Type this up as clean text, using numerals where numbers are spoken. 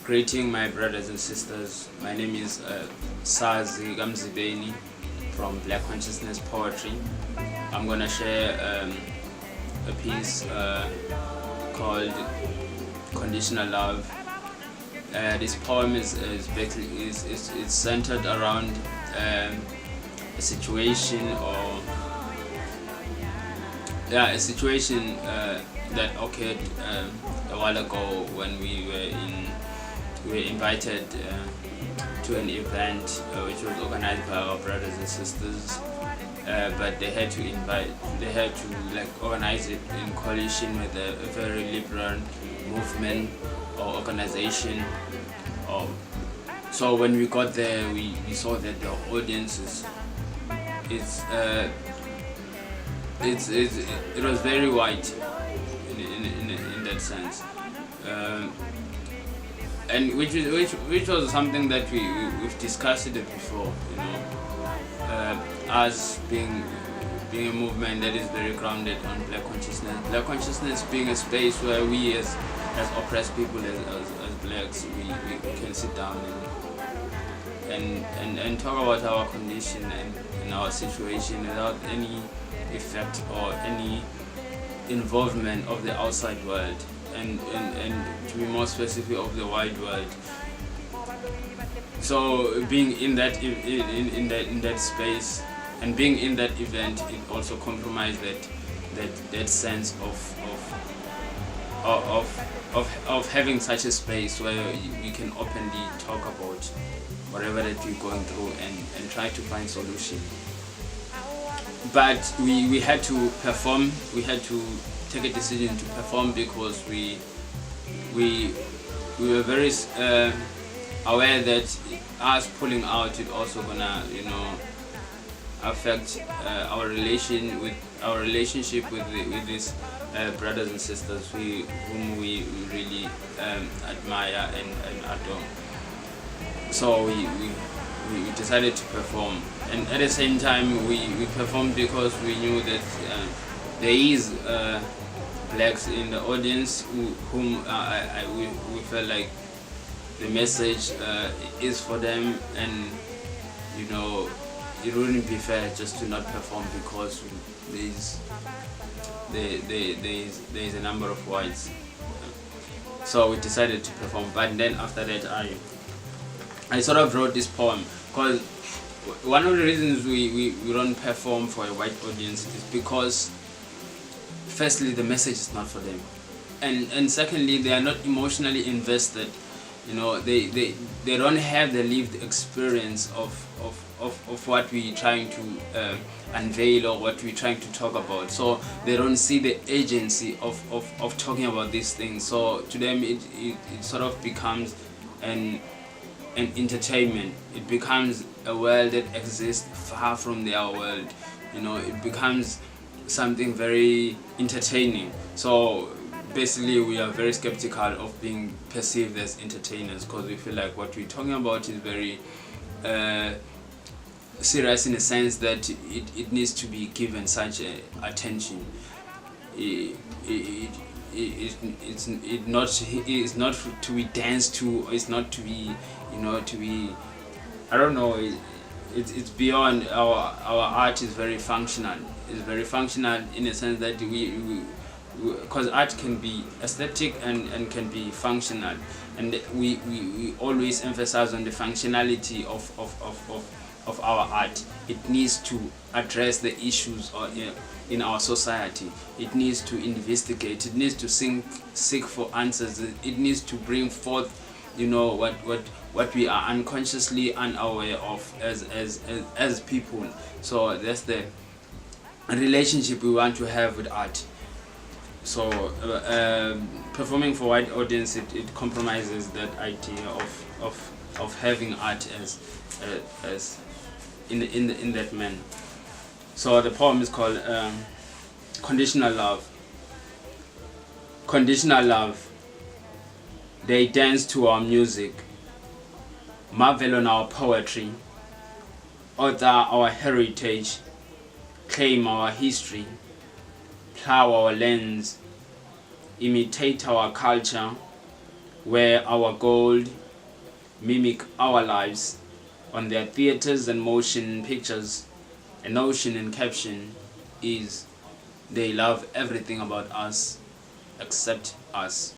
Greeting my brothers and sisters. My name is Sazi KaMzibeni from Black Consciousness Poetry. I'm gonna share a piece called Conditional Love. This poem is basically is centered around a situation a situation that occurred a while ago when we were invited to an event which was organized by our brothers and sisters, but they had to organize it in coalition with a very liberal movement or organization. So when we got there, we saw that the audience it was very white in that sense, and which was something that we've discussed it before, us being a movement that is very grounded on Black consciousness being a space where we as oppressed people, as blacks, we can sit down and talk about our condition and our situation without any effect or any involvement of the outside world, and to be more specific, of the wide world. So being in that in that space and being in that event, it also compromised that sense of having such a space where we can openly talk about whatever that we're going through and try to find solution. But we had to perform. We had to take a decision to perform because we were very aware that us pulling out is also gonna affect our relationship with these brothers and sisters whom we really admire and adore. So we decided to perform, and at the same time we performed because we knew that there is blacks in the audience whom we felt like the message is for them, and it wouldn't be fair just to not perform because there is a number of whites. So we decided to perform. But then after that, I sort of wrote this poem because one of the reasons we don't perform for a white audience is because firstly the message is not for them, and secondly they are not emotionally invested. They don't have the lived experience of what we're trying to unveil or what we're trying to talk about. So they don't see the agency of talking about these things. So to them it sort of becomes an entertainment. It becomes a world that exists far from their world. It becomes something very entertaining. So basically we are very skeptical of being perceived as entertainers because we feel like what we're talking about is very serious in the sense that it needs to be given such attention. It's not to be danced to. It's not to be to be, I don't know. It's beyond. Our art is very functional. It's very functional in the sense that because art can be aesthetic and can be functional, and we always emphasize on the functionality of our art. It needs to address the issues in our society. It needs to investigate. It needs to seek for answers. It needs to bring forth what we are unconsciously unaware of as people. So that's the relationship we want to have with art. So performing for white audience, it compromises that idea of having art as in that manner. So the poem is called Conditional Love. Conditional love. They dance to our music, marvel on our poetry, author our heritage, claim our history, plow our lands, imitate our culture, where our gold mimic our lives on their theaters and motion pictures. A notion and caption is they love everything about us except us.